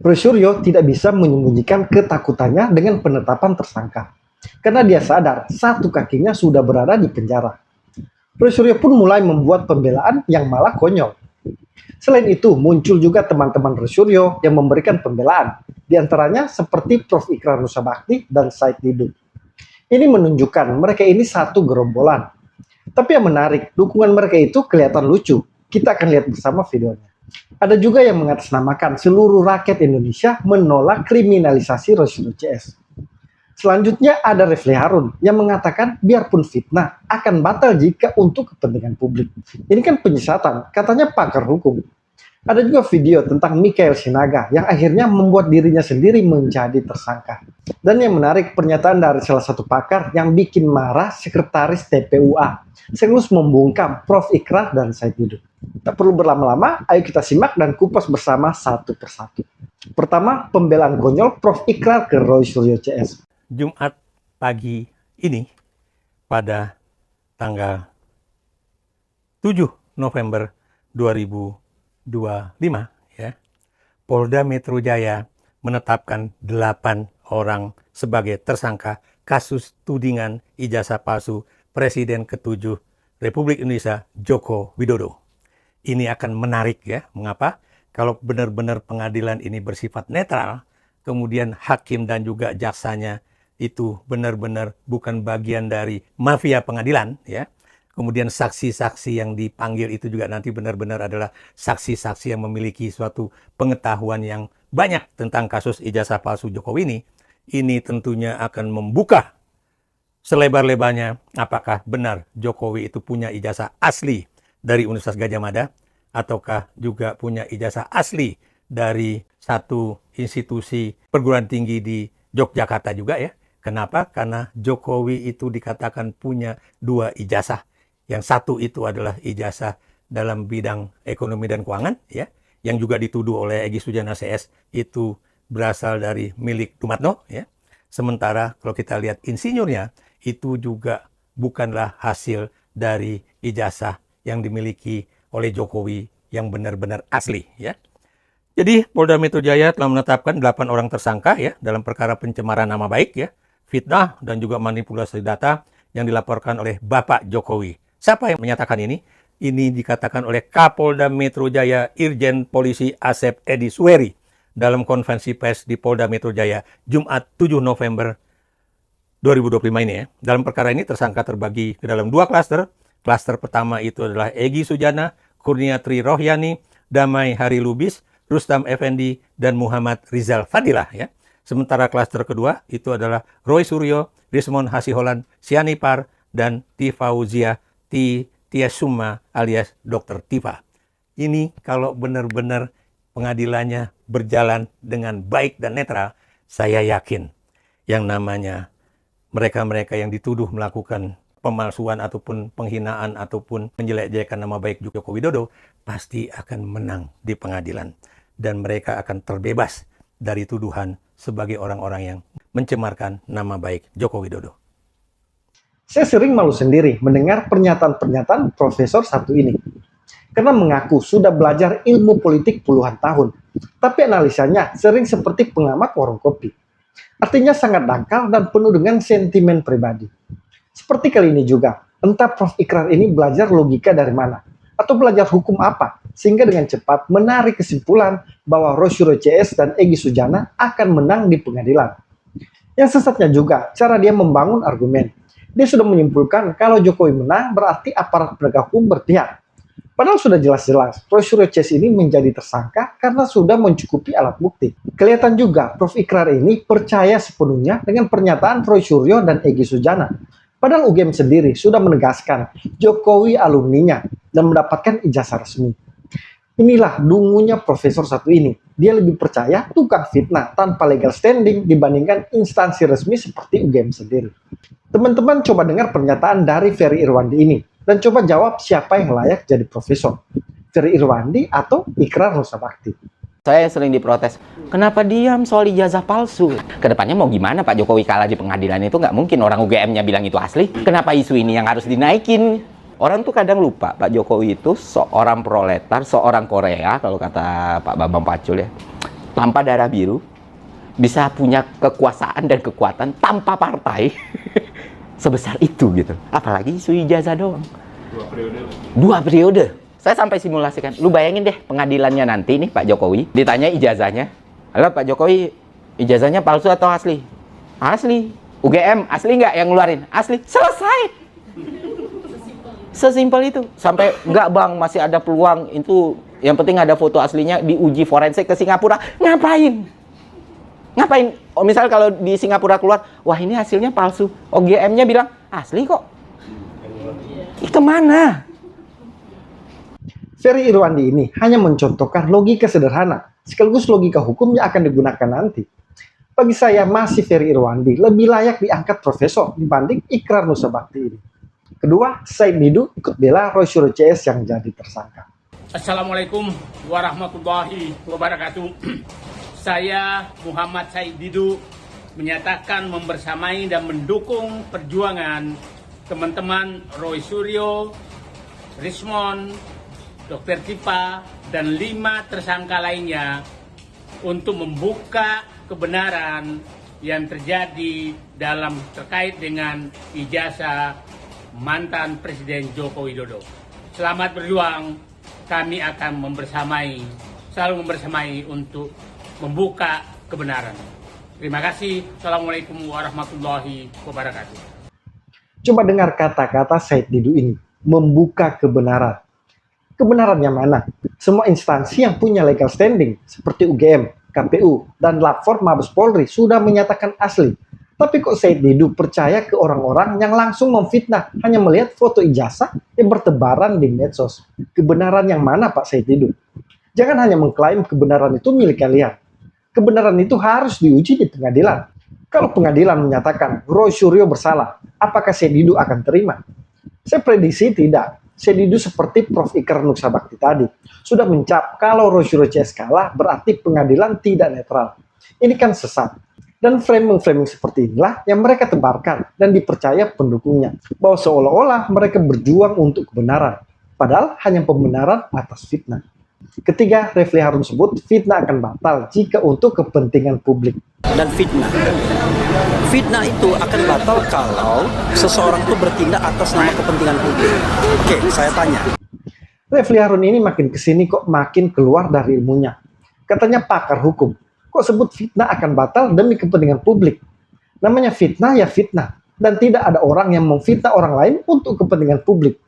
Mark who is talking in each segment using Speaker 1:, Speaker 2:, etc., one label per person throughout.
Speaker 1: Roy Suryo tidak bisa menyembunyikan ketakutannya dengan penetapan tersangka, karena dia sadar satu kakinya sudah berada di penjara. Roy Suryo pun mulai membuat pembelaan yang malah konyol. Selain itu, muncul juga teman-teman Roy Suryo yang memberikan pembelaan, di antaranya seperti Prof. Ikrar Nusabakti dan Said Didu. Ini menunjukkan mereka ini satu gerombolan. Tapi yang menarik, dukungan mereka itu kelihatan lucu. Kita akan lihat bersama videonya. Ada juga yang mengatasnamakan seluruh rakyat Indonesia menolak kriminalisasi Roy Suryo CS. Selanjutnya ada Refli Harun yang mengatakan biarpun fitnah akan batal jika untuk kepentingan publik. Ini kan penyesatan, katanya pakar hukum. Ada juga video tentang Michael Sinaga yang akhirnya membuat dirinya sendiri menjadi tersangka. Dan yang menarik, pernyataan dari salah satu pakar yang bikin marah sekretaris TPUA, sekaligus membungkam Prof. Ikrar dan Said Didu. Tak perlu berlama-lama, ayo kita simak dan kupas bersama satu persatu. Pertama, pembelaan konyol Prof. Ikrar ke Roy Suryo CS.
Speaker 2: Jumat pagi ini pada tanggal 7 November 2025 ya, Polda Metro Jaya menetapkan 8 orang sebagai tersangka kasus tudingan ijazah palsu Presiden ke-7 Republik Indonesia Joko Widodo. Ini akan menarik ya. Mengapa? Kalau benar-benar pengadilan ini bersifat netral, kemudian hakim dan juga jaksanya itu benar-benar bukan bagian dari mafia pengadilan ya. Kemudian saksi-saksi yang dipanggil itu juga nanti benar-benar adalah saksi-saksi yang memiliki suatu pengetahuan yang banyak tentang kasus ijazah palsu Jokowi ini tentunya akan membuka selebar-lebarnya apakah benar Jokowi itu punya ijazah asli dari Universitas Gadjah Mada ataukah juga punya ijazah asli dari satu institusi perguruan tinggi di Yogyakarta juga ya. Kenapa? Karena Jokowi itu dikatakan punya 2 ijazah. Yang satu itu adalah ijazah dalam bidang ekonomi dan keuangan ya, yang juga dituduh oleh Egy Sujana CS itu berasal dari milik Dumatno ya. Sementara kalau kita lihat insinyurnya itu juga bukanlah hasil dari ijazah yang dimiliki oleh Jokowi yang benar-benar asli ya. Jadi Polda Metro Jaya telah menetapkan 8 orang tersangka ya dalam perkara pencemaran nama baik ya, fitnah dan juga manipulasi data yang dilaporkan oleh Bapak Jokowi. Siapa yang menyatakan ini? Ini dikatakan oleh Kapolda Metro Jaya Irjen Polisi Asep Edi Suweri dalam konferensi pers di Polda Metro Jaya Jumat 7 November 2025 ini ya. Dalam perkara ini tersangka terbagi ke dalam 2 klaster. Klaster pertama itu adalah Egy Sujana, Kurniatri Rohyani, Damai Hari Lubis, Rustam Effendi, dan Muhammad Rizal Fadilah ya. Sementara klaster kedua itu adalah Roy Suryo, Rismon Hasiholan, Sianipar, dan Tifauzia Tiasuma alias Dr. Tifa. Ini kalau benar-benar pengadilannya berjalan dengan baik dan netral, saya yakin yang namanya mereka-mereka yang dituduh melakukan pemalsuan ataupun penghinaan ataupun menjelek-jelekan nama baik Joko Widodo pasti akan menang di pengadilan. Dan mereka akan terbebas dari tuduhan sebagai orang-orang yang mencemarkan nama baik Joko Widodo.
Speaker 1: Saya sering malu sendiri mendengar pernyataan-pernyataan profesor satu ini. Karena mengaku sudah belajar ilmu politik puluhan tahun. Tapi analisanya sering seperti pengamat warung kopi. Artinya sangat dangkal dan penuh dengan sentimen pribadi. Seperti kali ini juga, entah Prof. Ikrar ini belajar logika dari mana, atau belajar hukum apa, sehingga dengan cepat menarik kesimpulan bahwa Roy Suryo CS dan Egy Sujana akan menang di pengadilan. Yang sesatnya juga, cara dia membangun argumen. Dia sudah menyimpulkan kalau Jokowi menang berarti aparat penegak hukum berpihak. Padahal sudah jelas-jelas Roy Suryo CS ini menjadi tersangka karena sudah mencukupi alat bukti. Kelihatan juga Prof. Ikrar ini percaya sepenuhnya dengan pernyataan Roy Suryo dan Egy Sujana. Padahal UGM sendiri sudah menegaskan Jokowi alumninya dan mendapatkan ijazah resmi. Inilah dungunya profesor satu ini. Dia lebih percaya tukang fitnah tanpa legal standing dibandingkan instansi resmi seperti UGM sendiri. Teman-teman coba dengar pernyataan dari Ferry Irwandi ini dan coba jawab siapa yang layak jadi profesor. Ferry Irwandi atau Ikrar Nusabakti.
Speaker 3: Saya sering diprotes, kenapa diam soal ijazah palsu? Kedepannya mau gimana Pak Jokowi kalah di pengadilan itu nggak mungkin orang UGM-nya bilang itu asli. Kenapa isu ini yang harus dinaikin? Orang tuh kadang lupa Pak Jokowi itu seorang proletar, seorang Korea kalau kata Pak Bambang Pacul ya. tanpa darah biru bisa punya kekuasaan dan kekuatan tanpa partai sebesar itu gitu. Apalagi isu ijazah doang. 2 periode. Saya sampai simulasikan. Lu bayangin deh pengadilannya nanti nih Pak Jokowi ditanya ijazahnya. Halo Pak Jokowi, ijazahnya palsu atau asli? Asli. UGM asli nggak yang ngeluarin? Asli. Selesai. Sesimpel itu. Sampai nggak bang, masih ada peluang itu. Yang penting ada foto aslinya, diuji forensik ke Singapura. Ngapain? Ngapain? Oh, misal kalau di Singapura keluar, wah ini hasilnya palsu. OGM-nya bilang asli kok. Itu mana?
Speaker 1: Ferry Irwandi ini hanya mencontohkan logika sederhana, sekaligus logika hukum yang akan digunakan nanti. Bagi saya, masih Ferry Irwandi lebih layak diangkat profesor dibanding Ikrar Nusa Bakti ini. Kedua, Said Didu ikut bela Roy Suryo CS yang jadi tersangka.
Speaker 4: Assalamualaikum warahmatullahi wabarakatuh. Saya Muhammad Said Didu menyatakan membersamai dan mendukung perjuangan teman-teman Roy Suryo, Rismon, Dr. Tipa, dan 5 tersangka lainnya untuk membuka kebenaran yang terjadi terkait dengan ijazah mantan Presiden Joko Widodo. Selamat berjuang, kami akan selalu membersamai untuk membuka kebenaran. Terima kasih. Assalamualaikum warahmatullahi wabarakatuh.
Speaker 1: Coba dengar kata-kata Said Didu ini, membuka kebenaran. Kebenarannya mana? Semua instansi yang punya legal standing seperti UGM, KPU, dan lapor Mabes Polri sudah menyatakan asli. Tapi kok Said Didu percaya ke orang-orang yang langsung memfitnah hanya melihat foto ijazah yang bertebaran di medsos? Kebenaran yang mana Pak Said Didu? Jangan hanya mengklaim kebenaran itu milik kalian. Kebenaran itu harus diuji di pengadilan. Kalau pengadilan menyatakan Roy Suryo bersalah, apakah Said Didu akan terima? Saya prediksi tidak. Said Didu seperti Prof. Ikrar Nusa Bakti tadi, sudah mencap kalau Roy Suryo CS kalah berarti pengadilan tidak netral. Ini kan sesat. Dan framing-framing seperti inilah yang mereka tebarkan dan dipercaya pendukungnya, bahwa seolah-olah mereka berjuang untuk kebenaran, padahal hanya pembenaran atas fitnah. Ketiga, Refli Harun sebut fitnah akan batal jika untuk kepentingan publik.
Speaker 5: Dan fitnah itu akan batal kalau seseorang itu bertindak atas nama kepentingan publik. Oke, saya tanya.
Speaker 1: Refli Harun ini makin kesini kok makin keluar dari ilmunya. Katanya pakar hukum. Kok sebut fitnah akan batal demi kepentingan publik? Namanya fitnah ya fitnah. Dan tidak ada orang yang memfitnah orang lain untuk kepentingan publik.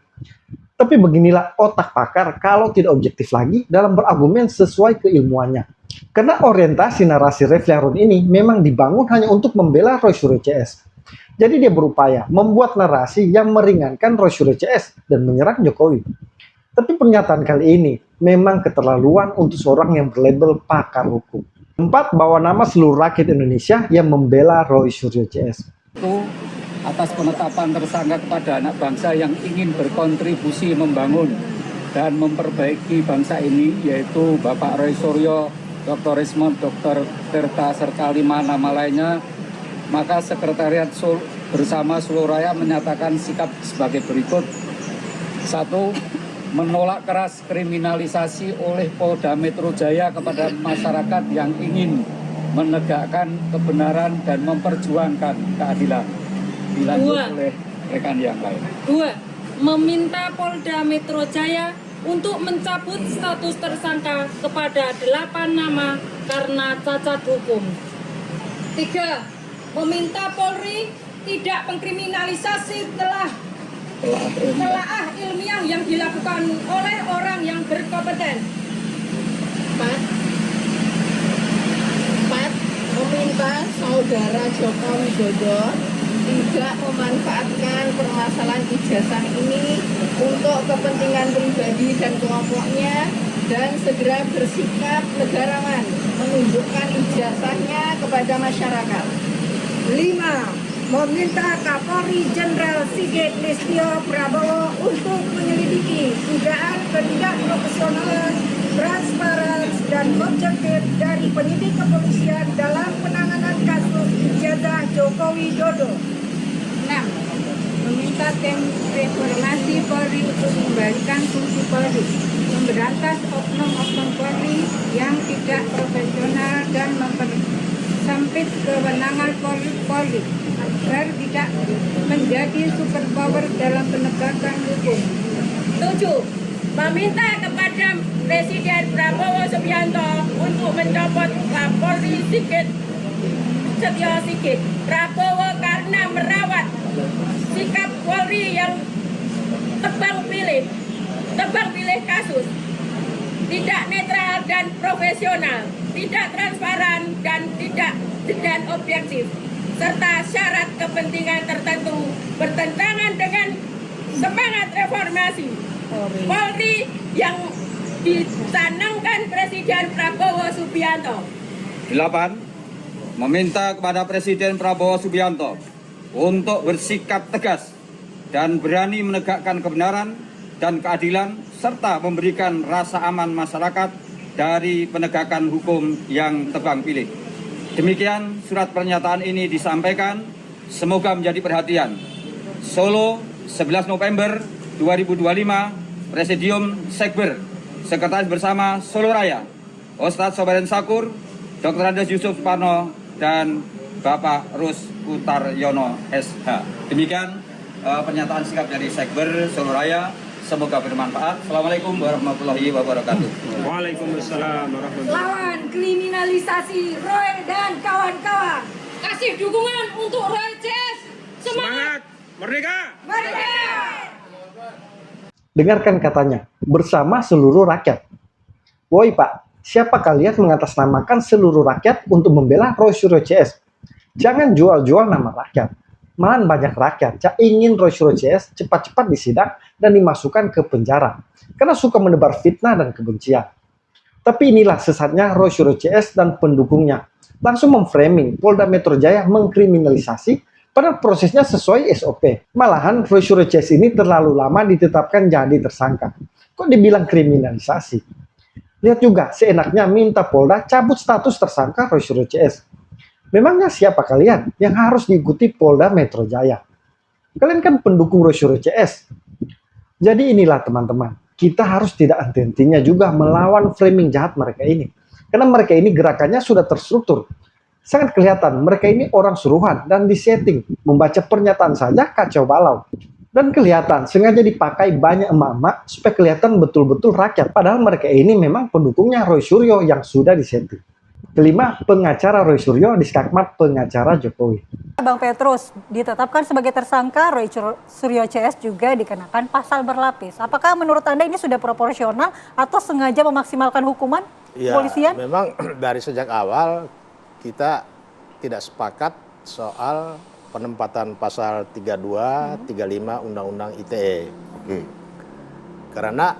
Speaker 1: Tapi beginilah otak pakar kalau tidak objektif lagi dalam berargumen sesuai keilmuannya. Karena orientasi narasi Refli Harun ini memang dibangun hanya untuk membela Roy Suryo CS. Jadi dia berupaya membuat narasi yang meringankan Roy Suryo CS dan menyerang Jokowi. Tapi pernyataan kali ini memang keterlaluan untuk seorang yang berlabel pakar hukum. 4. Bawa nama seluruh rakyat Indonesia yang membela Roy Suryo CS.
Speaker 6: Itu atas penetapan tersangka kepada anak bangsa yang ingin berkontribusi membangun dan memperbaiki bangsa ini, yaitu Bapak Roy Suryo, Dr. Rismon, Dr. Tirta, serta 5 nama lainnya, maka Sekretariat bersama seluruh rakyat menyatakan sikap sebagai berikut. 1. Menolak keras kriminalisasi oleh Polda Metro Jaya kepada masyarakat yang ingin menegakkan kebenaran dan memperjuangkan keadilan. Dilanjut oleh rekan yang lain.
Speaker 7: 2. Meminta Polda Metro Jaya untuk mencabut status tersangka kepada 8 nama karena cacat hukum. 3. Meminta Polri tidak mengkriminalisasi telaah ilmiah yang dilakukan oleh orang yang berkompeten. 4. Meminta saudara Joko Widodo tidak memanfaatkan permasalahan ijazah ini untuk kepentingan pribadi dan kelompoknya dan segera bersikap negarawan menunjukkan ijazahnya kepada masyarakat. 5. Meminta Kapolri Jenderal Sigit Listio Prabowo untuk menyelidiki dugaan ketidakprofesionalan, transparan, dan objektif dari penyidik kepolisian dalam penanganan kasus ijazah Joko Widodo. 6. Meminta tim reformasi Polri untuk membalikan fungsi Polri, memberantas oknum-oknum Polri yang tidak profesional
Speaker 8: menyempit kewenangan Polri agar tidak menjadi superpower dalam penegakan hukum.
Speaker 7: 7. Meminta kepada Presiden Prabowo Subianto untuk mencopot Kapolri Setio Sigit Prabowo karena merawat sikap Polri yang tebang pilih kasus, tidak netral dan profesional, tidak transparan dan objektif, serta syarat kepentingan tertentu bertentangan dengan semangat reformasi Polri yang dicanangkan Presiden Prabowo Subianto.
Speaker 6: 8. Meminta kepada Presiden Prabowo Subianto untuk bersikap tegas dan berani menegakkan kebenaran dan keadilan serta memberikan rasa aman masyarakat dari penegakan hukum yang tebang pilih. Demikian surat pernyataan ini disampaikan, semoga menjadi perhatian. Solo, 11 November 2025, Presidium Sekber, Sekretaris Bersama Solo Raya, Ustadz Sobaren Sakur, Dr. Andes Yusuf Parno, dan Bapak Rus Utaryono SH. Demikian pernyataan sikap dari Sekber Solo Raya. Semoga bermanfaat. Assalamualaikum warahmatullahi wabarakatuh.
Speaker 9: Waalaikumsalam warahmatullahi wabarakatuh.
Speaker 7: Lawan kriminalisasi Roy dan kawan-kawan. Kasih dukungan untuk Roy CS.
Speaker 9: Semangat merdeka!
Speaker 7: Merdeka!
Speaker 1: Dengarkan katanya, bersama seluruh rakyat. Woi Pak, siapa kalian mengatasnamakan seluruh rakyat untuk membela Roy Suryo CS? Jangan jual-jual nama rakyat. Malahan banyak rakyat yang ingin Roy Suryo CS cepat-cepat disidang dan dimasukkan ke penjara karena suka menebar fitnah dan kebencian. Tapi inilah sesatnya Roy Suryo CS dan pendukungnya. Langsung memframing Polda Metro Jaya mengkriminalisasi padahal prosesnya sesuai SOP. Malahan Roy Suryo CS ini terlalu lama ditetapkan jadi tersangka. Kok dibilang kriminalisasi? Lihat juga, seenaknya minta Polda cabut status tersangka Roy Suryo CS. Memangnya siapa kalian yang harus diikuti Polda Metro Jaya? Kalian kan pendukung Roy Suryo CS. Jadi inilah teman-teman, kita harus tidak henti-hentinya juga melawan framing jahat mereka ini. Karena mereka ini gerakannya sudah terstruktur. Sangat kelihatan mereka ini orang suruhan dan disetting. Membaca pernyataan saja kacau balau. Dan kelihatan sengaja dipakai banyak emak-emak supaya kelihatan betul-betul rakyat. Padahal mereka ini memang pendukungnya Roy Suryo yang sudah disetting. Kelima, pengacara Roy Suryo diskakmat pengacara Jokowi.
Speaker 10: Bang Petrus ditetapkan sebagai tersangka, Roy Suryo CS juga dikenakan pasal berlapis. Apakah menurut Anda ini sudah proporsional atau sengaja memaksimalkan hukuman kepolisian?
Speaker 11: Ya, memang dari sejak awal kita tidak sepakat soal penempatan pasal 32, 35 Undang-Undang ITE. Karena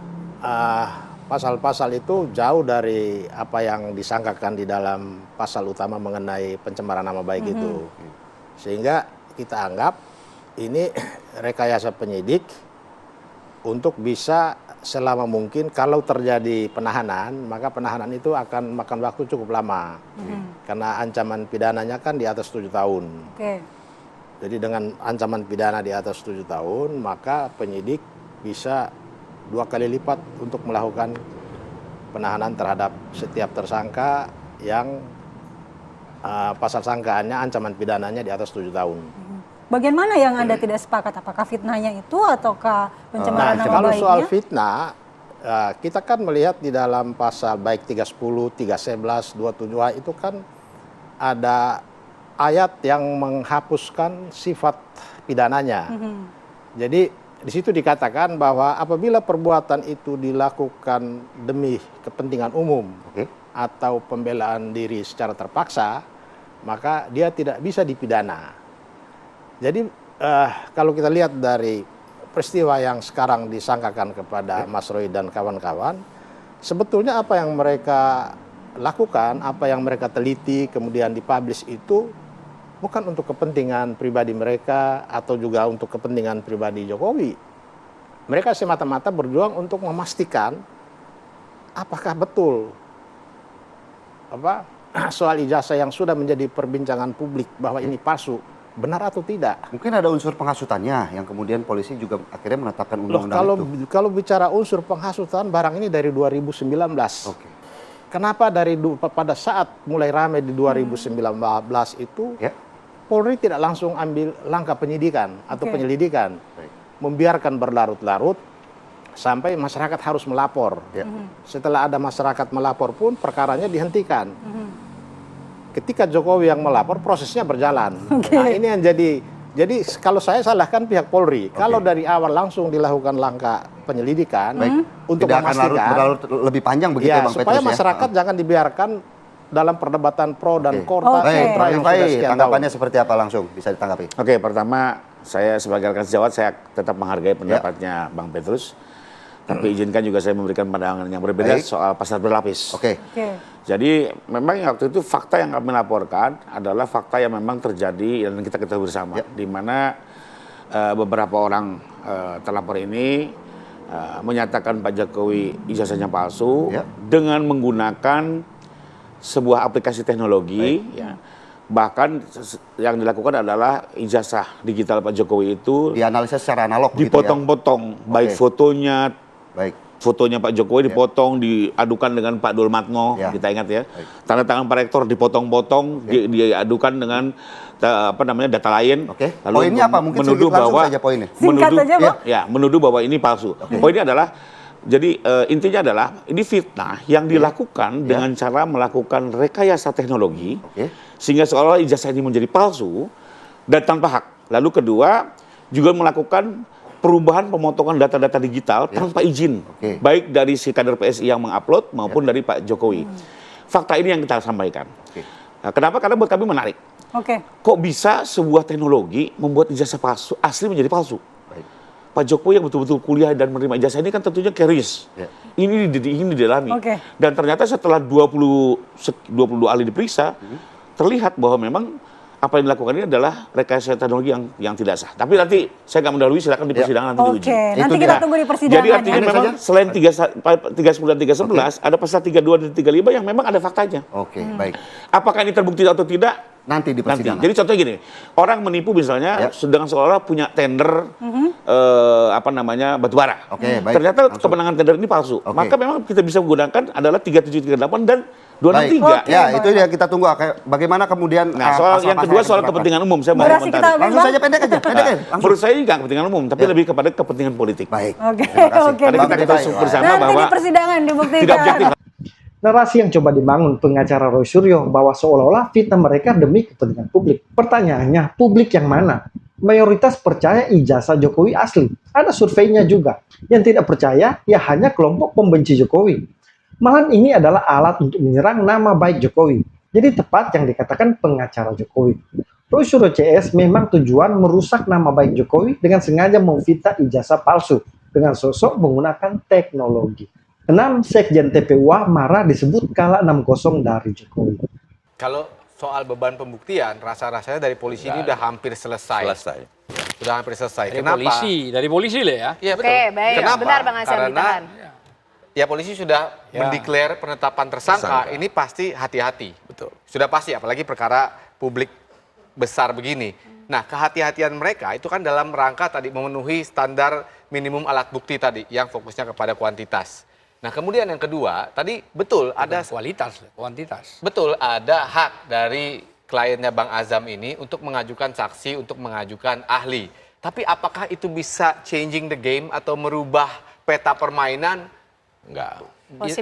Speaker 11: pasal-pasal itu jauh dari apa yang disangkakan di dalam pasal utama mengenai pencemaran nama baik itu. Sehingga kita anggap ini rekayasa penyidik untuk bisa selama mungkin kalau terjadi penahanan, maka penahanan itu akan makan waktu cukup lama. Karena ancaman pidananya kan di atas 7 tahun. Jadi dengan ancaman pidana di atas 7 tahun, maka penyidik bisa 2 kali lipat untuk melakukan penahanan terhadap setiap tersangka yang pasal sangkaannya ancaman pidananya di atas 7 tahun.
Speaker 10: Bagian mana yang Anda tidak sepakat? Apakah fitnahnya itu ataukah pencemaran nama
Speaker 11: kalau
Speaker 10: baiknya?
Speaker 11: soal fitnah, kita kan melihat di dalam pasal baik 310, 311, 27A itu kan ada ayat yang menghapuskan sifat pidananya. Jadi di situ dikatakan bahwa apabila perbuatan itu dilakukan demi kepentingan umum atau pembelaan diri secara terpaksa, maka dia tidak bisa dipidana. Jadi kalau kita lihat dari peristiwa yang sekarang disangkakan kepada Mas Roy dan kawan-kawan, sebetulnya apa yang mereka lakukan, apa yang mereka teliti kemudian dipublish itu bukan untuk kepentingan pribadi mereka atau juga untuk kepentingan pribadi Jokowi. Mereka semata-mata berjuang untuk memastikan apakah betul soal ijazah yang sudah menjadi perbincangan publik bahwa ini palsu, benar atau tidak.
Speaker 12: Mungkin ada unsur penghasutannya yang kemudian polisi juga akhirnya menetapkan undang-undang itu.
Speaker 11: Kalau bicara unsur penghasutan, barang ini dari 2019. kenapa pada saat mulai ramai di 2019 itu Polri tidak langsung ambil langkah penyidikan atau penyelidikan, membiarkan berlarut-larut sampai masyarakat harus melapor. Setelah ada masyarakat melapor pun perkaranya dihentikan. Ketika Jokowi yang melapor, prosesnya berjalan. Nah, ini yang jadi kalau saya salahkan pihak Polri. Kalau dari awal langsung dilakukan langkah penyelidikan untuk
Speaker 12: tidak
Speaker 11: memastikan
Speaker 12: akan berlarut lebih panjang begitu ya, Bang Petrus,
Speaker 11: supaya masyarakat jangan dibiarkan dalam perdebatan pro dan kontra.
Speaker 12: Tanggapannya seperti apa langsung bisa ditanggapi?
Speaker 13: Oke, pertama saya sebagai rekan sejawat saya tetap menghargai pendapatnya Bang Petrus. Tapi izinkan juga saya memberikan pandangan yang berbeda soal pasal berlapis. Jadi memang waktu itu fakta yang kami laporkan adalah fakta yang memang terjadi dan kita ketahui bersama. Di mana beberapa orang terlapor ini menyatakan Pak Jokowi ijazahnya palsu dengan menggunakan sebuah aplikasi teknologi. Bahkan yang dilakukan adalah ijazah digital Pak Jokowi itu
Speaker 12: dianalisis secara analog,
Speaker 13: dipotong-potong, baik fotonya, fotonya Pak Jokowi dipotong, diadukan dengan Pak Dulmatno, kita ingat ya, tanda tangan Pak Rektor dipotong-potong, diadukan dengan data lain. Lalu
Speaker 12: poinnya apa? Mungkin
Speaker 13: menuduh bahwa
Speaker 12: saja poinnya.
Speaker 13: menuduh bahwa ini palsu. Poinnya adalah jadi intinya adalah ini fitnah yang dilakukan dengan cara melakukan rekayasa teknologi sehingga seolah-olah ijazah ini menjadi palsu dan tanpa hak. Lalu kedua juga melakukan perubahan pemotongan data-data digital tanpa izin, baik dari si kader PSI yang mengupload maupun dari Pak Jokowi. Fakta ini yang kita sampaikan. Nah, kenapa? Karena buat kami menarik. Kok bisa sebuah teknologi membuat ijazah palsu asli menjadi palsu? Pak Jokowi yang betul-betul kuliah dan menerima ijazah ini kan tentunya keris. Ini didalami. Dan ternyata setelah 22 ahli diperiksa, terlihat bahwa memang apa yang dilakukan ini adalah rekayasa teknologi yang tidak sah. Tapi nanti saya nggak mendahului, silakan di persidangan nanti diuji.
Speaker 10: Nanti kita tunggu di persidangan.
Speaker 13: Jadi artinya memang selain 310 dan 311, ada pasal 32 dan 35 yang memang ada faktanya.
Speaker 12: Baik.
Speaker 13: Apakah ini terbukti atau tidak?
Speaker 12: Nanti di persidangan.
Speaker 13: Jadi contohnya gini, orang menipu misalnya sedang seolah-olah punya tender batubara. Ternyata kemenangan tender ini palsu. Maka memang kita bisa menggunakan adalah 3738 dan 263.
Speaker 12: Ya, itu yang kita tunggu. Bagaimana kemudian
Speaker 13: soal yang kedua soal kepentingan umum, saya mau komentari.
Speaker 12: Langsung saja pendek aja.
Speaker 13: Menurut saya ini nggak kepentingan umum, tapi lebih kepada kepentingan politik.
Speaker 12: Baik.
Speaker 13: Karena kita ketahui bersama bahwa
Speaker 10: nanti di persidangan dibuktikan.
Speaker 13: tidak objektif.
Speaker 1: Narasi yang coba dibangun pengacara Roy Suryo bahwa seolah-olah fitnah mereka demi kepentingan publik. Pertanyaannya, publik yang mana? Mayoritas percaya ijazah Jokowi asli. Ada surveinya juga. Yang tidak percaya, ya hanya kelompok pembenci Jokowi. Malahan ini adalah alat untuk menyerang nama baik Jokowi. Jadi tepat yang dikatakan pengacara Jokowi. Roy Suryo CS memang tujuan merusak nama baik Jokowi dengan sengaja memfitnah ijazah palsu dengan sosok menggunakan teknologi. 6. Sekjen TPUA marah disebut kalah 6-0 dari Jokowi.
Speaker 14: Kalau soal beban pembuktian, rasa-rasanya dari polisi ini udah hampir selesai. Sudah hampir selesai. Kenapa?
Speaker 9: Dari polisi lah ya.
Speaker 14: Iya betul.
Speaker 15: Oke, baik.
Speaker 14: Kenapa?
Speaker 15: Benar Bang Asyam,
Speaker 14: Karena
Speaker 15: ditahan.
Speaker 14: ya polisi sudah mendeklar penetapan tersangka. Ini pasti hati-hati. Betul. Sudah pasti, apalagi perkara publik besar begini. Nah, kehati-hatian mereka itu kan dalam rangka tadi memenuhi standar minimum alat bukti tadi yang fokusnya kepada kuantitas. Nah, kemudian yang kedua, tadi betul ada
Speaker 9: kuantitas.
Speaker 14: Betul, ada hak dari kliennya Bang Azam ini untuk mengajukan saksi, untuk mengajukan ahli. Tapi apakah itu bisa changing the game atau merubah peta permainan? Enggak.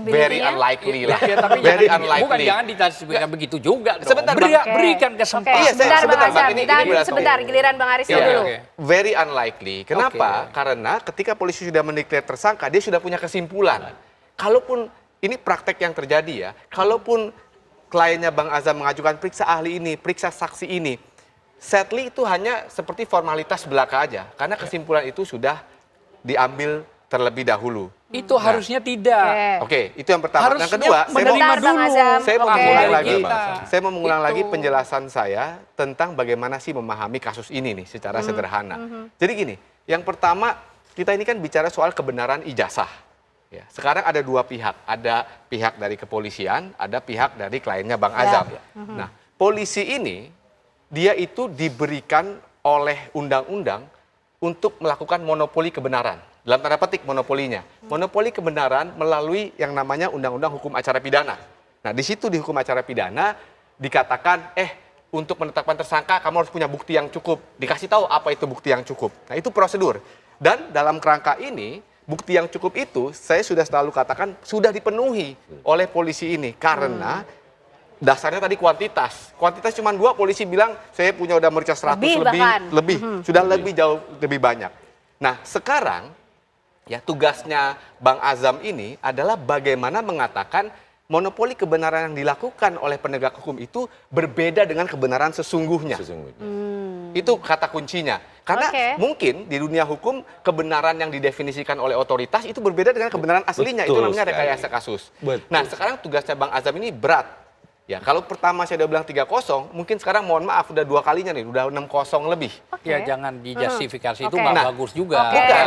Speaker 14: Very unlikely lah.
Speaker 9: Ya, tapi
Speaker 14: very
Speaker 9: bukan
Speaker 14: unlikely.
Speaker 9: jangan ditafsirkan begitu juga dong.
Speaker 14: Sebentar,
Speaker 9: Berikan kesempatan.
Speaker 14: Iya,
Speaker 15: sebentar Bang Azam,
Speaker 14: ini
Speaker 15: sebentar giliran Bang Aris dulu.
Speaker 14: Very unlikely. Kenapa? Karena ketika polisi sudah mendeklar tersangka, dia sudah punya kesimpulan. Kalaupun ini praktek yang terjadi ya, kalaupun kliennya Bang Azam mengajukan periksa ahli ini, periksa saksi ini, sadly itu hanya seperti formalitas belaka aja, karena kesimpulan itu sudah diambil terlebih dahulu.
Speaker 9: Itu harusnya tidak.
Speaker 14: Oke, itu yang pertama.
Speaker 9: Harusnya
Speaker 14: yang kedua, saya mau mengulang lagi penjelasan saya tentang bagaimana sih memahami kasus ini nih secara sederhana. Jadi gini, yang pertama kita ini kan bicara soal kebenaran ijazah. Ya, sekarang ada dua pihak, ada pihak dari kepolisian, ada pihak dari kliennya Bang Azam. Nah, polisi ini dia itu diberikan oleh undang-undang untuk melakukan monopoli kebenaran. Dalam tanda petik monopolinya. Monopoli kebenaran melalui yang namanya Undang-Undang Hukum Acara Pidana. Nah, di situ di hukum acara pidana dikatakan, untuk menetapkan tersangka kamu harus punya bukti yang cukup. Dikasih tahu apa itu bukti yang cukup. Nah, itu prosedur. Dan dalam kerangka ini, bukti yang cukup itu saya sudah selalu katakan sudah dipenuhi oleh polisi ini. Karena dasarnya tadi kuantitas. Kuantitas cuma 2, polisi bilang saya punya udah meriksa 100 lebih. Sudah lebih jauh lebih banyak. Nah, sekarang ya tugasnya Bang Azam ini adalah bagaimana mengatakan monopoli kebenaran yang dilakukan oleh penegak hukum itu berbeda dengan kebenaran sesungguhnya. Itu kata kuncinya. Karena mungkin di dunia hukum kebenaran yang didefinisikan oleh otoritas itu berbeda dengan kebenaran aslinya. Itu namanya rekayasa kasus. Nah, sekarang tugasnya Bang Azam ini berat. Ya, kalau pertama saya udah bilang 3-0, mungkin sekarang mohon maaf udah 2 kalinya nih, udah 6-0 lebih.
Speaker 9: Ya jangan dijustifikasi itu nggak bagus juga.
Speaker 14: Bukan,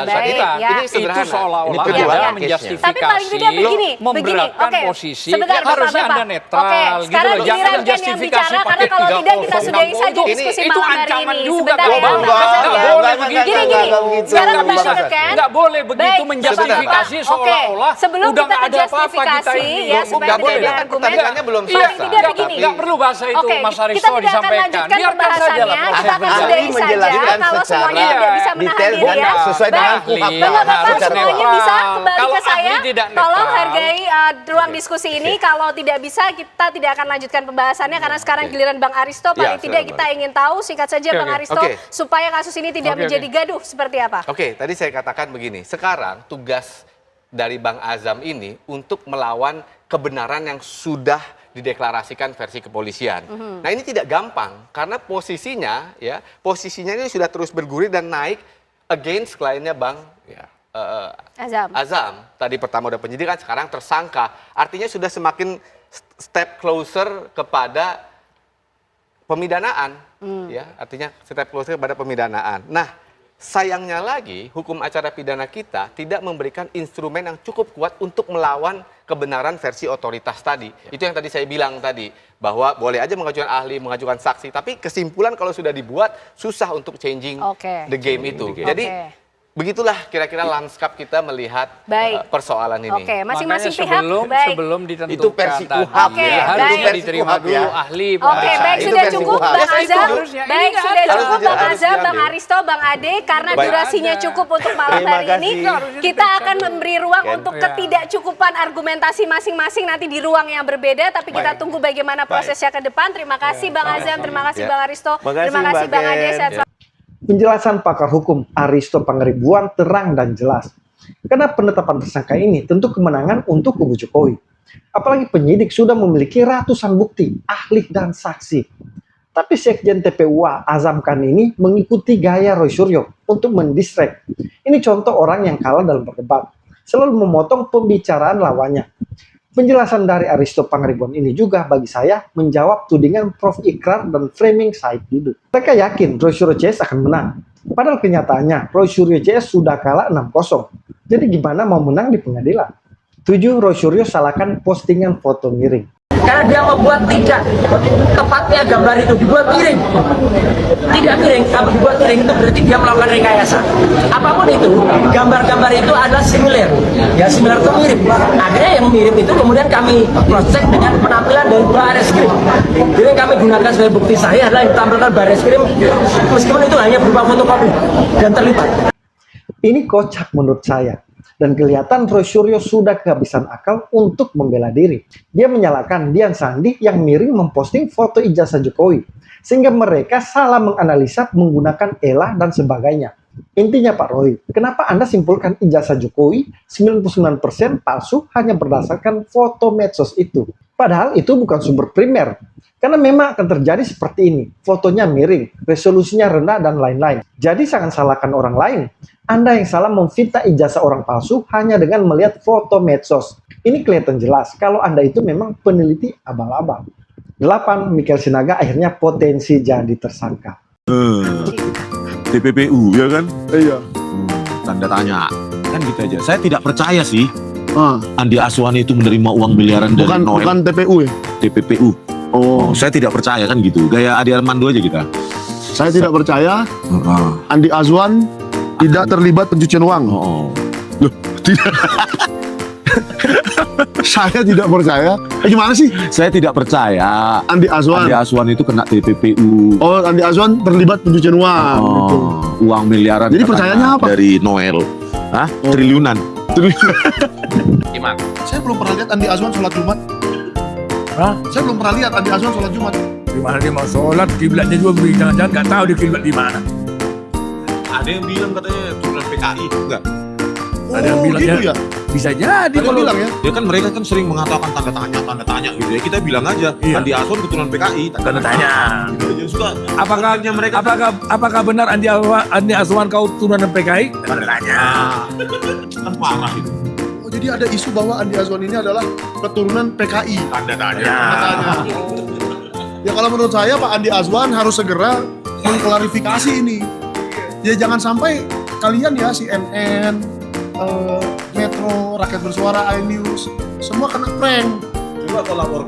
Speaker 14: ini sederhana.
Speaker 9: Itu seolah-olah menjustifikasi,
Speaker 15: tapi paling tidak begini,
Speaker 9: memberatkan posisi.
Speaker 15: Sebentar,
Speaker 9: harusnya Anda netral gitu loh. Jangan menjustifikasi pakai 3-0.
Speaker 15: Karena kalau tidak kita sudahi saja diskusi
Speaker 9: itu
Speaker 15: malam hari
Speaker 9: ancaman
Speaker 15: ini.
Speaker 9: juga.
Speaker 15: Sebentar ya,
Speaker 9: boleh begitu.
Speaker 15: Gini, sekarang membahaskan.
Speaker 9: Nggak boleh begitu menjustifikasi seolah-olah
Speaker 15: sebelum
Speaker 9: udah
Speaker 15: kita
Speaker 9: nggak ada apa-apa kita ini.
Speaker 15: ya supaya tidak ada argumen.
Speaker 14: Belum
Speaker 15: Tidak begini.
Speaker 9: Nggak perlu bahasa itu Mas Aristo
Speaker 15: kita tidak akan
Speaker 9: disampaikan.
Speaker 15: lanjutkan
Speaker 9: Biarkan saja
Speaker 15: pembahasannya,
Speaker 9: lah.
Speaker 15: kita akan sudahi saja kalau semuanya tidak bisa menahan diri ya.
Speaker 11: Sesuai dengan KUHP.
Speaker 15: Bapak-bapak semuanya bisa kembali
Speaker 9: Kalau
Speaker 15: ke saya.
Speaker 9: ahli tidak
Speaker 15: Tolong
Speaker 9: netral.
Speaker 15: hargai ruang diskusi ini. Kalau tidak bisa kita tidak akan lanjutkan pembahasannya karena sekarang giliran Bang Aristo. Paling tidak kita ingin tahu singkat saja Bang Aristo supaya kasus ini tidak menjadi gaduh seperti apa.
Speaker 14: Oke, tadi saya katakan begini. Sekarang tugas dari Bang Azam ini untuk melawan kebenaran yang sudah dideklarasikan versi kepolisian. Nah, ini tidak gampang karena posisinya ini sudah terus bergulir dan naik against kliennya Bang Azam. Tadi pertama udah penyidikan, sekarang tersangka. Artinya sudah semakin step closer kepada pemidanaan, artinya step closer kepada pemidanaan. Nah, sayangnya lagi hukum acara pidana kita tidak memberikan instrumen yang cukup kuat untuk melawan kebenaran versi otoritas tadi. Itu yang tadi saya bilang tadi, bahwa boleh aja mengajukan ahli, mengajukan saksi, tapi kesimpulan kalau sudah dibuat susah untuk changing the game itu. Jadi begitulah kira-kira lanskap kita melihat persoalan ini.
Speaker 15: Oke, masing-masing pihak
Speaker 9: sebelum ditentukan
Speaker 11: itu versi KUHP
Speaker 9: harusnya diterima dulu ahli.
Speaker 15: Oke, baik, sudah cukup Bang Azam. Baik, sudah cukup Bang Azam, Bang Aristo, Bang Ade, karena durasinya cukup untuk malam hari ini. Kita akan memberi ruang untuk ketidakcukupan argumentasi masing-masing nanti di ruang yang berbeda, tapi kita tunggu bagaimana prosesnya ke depan. Terima kasih Bang Azam, terima kasih Bang Aristo, terima kasih Bang Ade.
Speaker 1: Penjelasan pakar hukum Aristo Pangaribuan terang dan jelas. Karena penetapan tersangka ini tentu kemenangan untuk kubu Jokowi. Apalagi penyidik sudah memiliki ratusan bukti, ahli dan saksi. Tapi Sekjen TPUA Azam Khan ini mengikuti gaya Roy Suryo untuk mendistract. Ini contoh orang yang kalah dalam berdebat, selalu memotong pembicaraan lawannya. Penjelasan dari Aristo Pangaribuan ini juga bagi saya menjawab tudingan Prof. Ikrar dan framing Said Didu. Mereka yakin Roy Suryo CS akan menang. Padahal kenyataannya Roy Suryo CS sudah kalah 6-0. Jadi gimana mau menang di pengadilan? 7. Roy Suryo salahkan postingan foto miring.
Speaker 16: Karena dia membuat tidak tepatnya gambar itu dibuat miring. Tidak miring, kalau dibuat miring itu berarti dia melakukan rekayasa. Apapun itu, gambar-gambar itu adalah similar. Ya similar itu mirip. Akhirnya yang mirip itu kemudian kami cross check dengan penampilan dari Bareskrim. Jadi kami gunakan sebagai bukti sahih adalah yang ditampilkan Bareskrim, meskipun itu hanya berupa fotokopi dan terlibat.
Speaker 1: Ini kocak menurut saya. Dan kelihatan Roy Suryo sudah kehabisan akal untuk membela diri. Dia menyalahkan Dian Sandi yang miring memposting foto ijazah Jokowi. Sehingga mereka salah menganalisa menggunakan elah dan sebagainya. Intinya Pak Roy, kenapa Anda simpulkan ijazah Jokowi 99% palsu hanya berdasarkan foto medsos itu? Padahal itu bukan sumber primer. Karena memang akan terjadi seperti ini. Fotonya miring, resolusinya rendah, dan lain-lain. Jadi jangan salahkan orang lain. Anda yang salah memfitnah ijazah orang palsu hanya dengan melihat foto medsos. Ini kelihatan jelas kalau Anda itu memang peneliti abal-abal. 8. Michael Sinaga akhirnya potensi jadi tersangka.
Speaker 17: TPPU ya kan? Iya. Tanda tanya. Kan gitu aja. Saya tidak percaya sih. Andi Aswani itu menerima uang miliaran dari Noel. Bukan TPU ya? TPPU. Oh, saya tidak percaya kan gitu. Gaya Adi Armando aja kita.
Speaker 18: Saya tidak percaya. Andi Azwan tidak terlibat pencucian uang.
Speaker 17: Loh,
Speaker 18: tidak. Saya tidak percaya. Gimana sih?
Speaker 17: Saya tidak percaya.
Speaker 18: Andi Azwan.
Speaker 17: Andi Azwan itu kena TPPU.
Speaker 18: Oh, Andi Azwan terlibat pencucian uang. Gitu.
Speaker 17: Uang miliaran.
Speaker 18: Jadi percayanya apa?
Speaker 17: Dari Noel. Hah? Triliunan.
Speaker 18: Saya belum pernah lihat Andi Azwan sholat Jumat.
Speaker 19: Hah?
Speaker 18: Saya belum pernah lihat Andi Azwan sholat Jumat.
Speaker 19: Di mana dia mau sholat, kiblatnya juga jangan-jangan nggak tahu dia kiblat di mana.
Speaker 17: Ada yang bilang katanya turunan PKI, enggak?
Speaker 19: Ada yang bilang
Speaker 18: gitu ya?
Speaker 19: Bisa jadi
Speaker 17: Ada yang
Speaker 19: kalau
Speaker 17: bilang ya? Ya kan mereka kan sering mengatakan tanda tanya gitu ya. Kita bilang aja, Andi Azwan keturunan PKI,
Speaker 19: tanda tanya.
Speaker 17: Ya sudah.
Speaker 19: Apakah benar Andi Azwan kau turunan PKI? Tanda tanya.
Speaker 17: Kan parah itu.
Speaker 18: Oh, jadi ada isu bahwa Andi Azwan ini adalah keturunan PKI.
Speaker 17: Tanda tanya.
Speaker 18: Ya kalau menurut saya Pak Andi Azwan harus segera mengklarifikasi ini. Ya jangan sampai kalian ya CNN, Metro, Rakyat Bersuara, iNews, semua kena prank.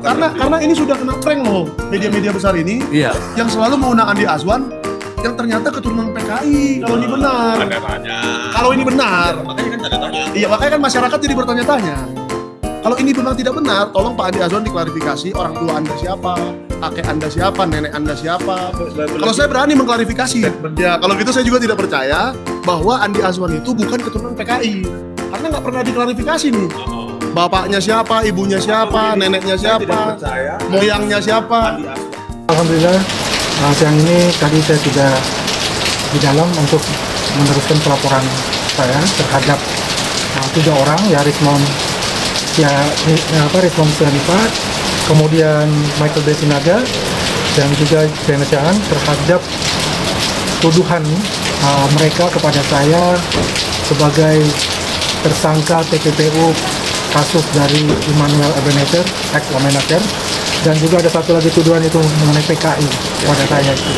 Speaker 18: Karena ini sudah kena prank loh media-media besar ini.
Speaker 19: Iya.
Speaker 18: Yang selalu mengundang Andi Azwan yang ternyata keturunan PKI. Kalau ini benar.
Speaker 17: Tanda tanya.
Speaker 18: Kalau ini benar.
Speaker 17: Makanya kan tanda tanya.
Speaker 18: Iya, makanya kan masyarakat jadi bertanya-tanya. Kalau ini benar tidak benar, tolong Pak Andi Azwan diklarifikasi orang tua Anda siapa, kakek Anda siapa, nenek Anda siapa. Kalau saya berani mengklarifikasi. Ya, kalau gitu saya juga tidak percaya bahwa Andi Azwan itu bukan keturunan PKI. Karena nggak pernah diklarifikasi nih. Bapaknya siapa, ibunya siapa, neneknya siapa, moyangnya siapa.
Speaker 20: Alhamdulillah, siang ini tadi saya sudah di dalam untuk meneruskan pelaporan saya terhadap 3 orang, ya Rismond Sianipar, kemudian Michael Desinaga, dan juga Janet Chan terhadap tuduhan mereka kepada saya sebagai tersangka TPPU kasus dari Immanuel Ebenezer, ex-Wamenaker, dan juga ada satu lagi tuduhan itu mengenai PKI pada saya itu.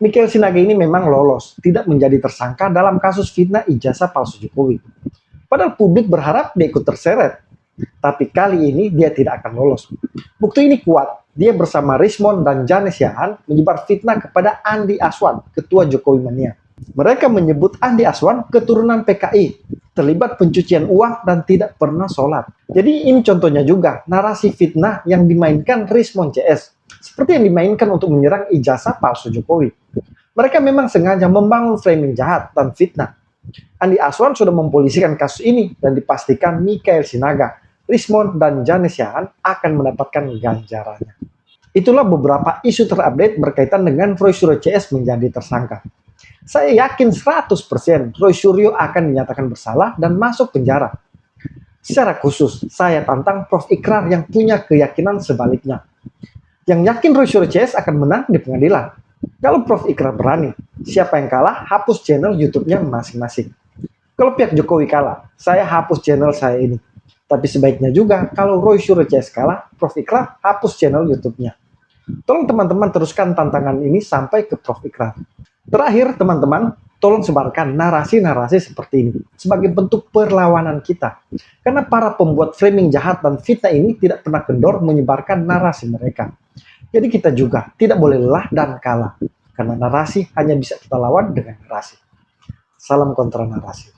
Speaker 1: Michael Sinaga ini memang lolos, tidak menjadi tersangka dalam kasus fitnah ijazah palsu Jokowi. Padahal publik berharap dia ikut terseret. Tapi kali ini dia tidak akan lolos. Bukti ini kuat. Dia bersama Rismond dan Janes Yahan menyebar fitnah kepada Andi Azwan, ketua Jokowi Mania. Mereka menyebut Andi Azwan keturunan PKI, terlibat pencucian uang dan tidak pernah sholat. Jadi ini contohnya juga narasi fitnah yang dimainkan Rismond CS. Seperti yang dimainkan untuk menyerang ijazah palsu Jokowi. Mereka memang sengaja membangun framing jahat dan fitnah. Andi Azwan sudah mempolisikan kasus ini dan dipastikan Michael Sinaga, Rismond, dan Janes Yahan akan mendapatkan ganjarannya. Itulah beberapa isu terupdate berkaitan dengan Roy Suryo CS menjadi tersangka. Saya yakin 100% Roy Suryo akan dinyatakan bersalah dan masuk penjara. Secara khusus, saya tantang Prof. Ikrar yang punya keyakinan sebaliknya. Yang yakin Roy Suryo CS akan menang di pengadilan. Kalau Prof. Ikrar berani, siapa yang kalah hapus channel YouTube-nya masing-masing. Kalau pihak Jokowi kalah, saya hapus channel saya ini. Tapi sebaiknya juga kalau Roy Suryo CS kalah, Prof. Ikrar hapus channel YouTube-nya. Tolong teman-teman teruskan tantangan ini sampai ke Prof. Ikrar. Terakhir teman-teman, tolong sebarkan narasi-narasi seperti ini sebagai bentuk perlawanan kita. Karena para pembuat framing jahat dan fitnah ini tidak pernah kendor menyebarkan narasi mereka. Jadi kita juga tidak boleh lelah dan kalah. Karena narasi hanya bisa kita lawan dengan narasi. Salam kontra narasi.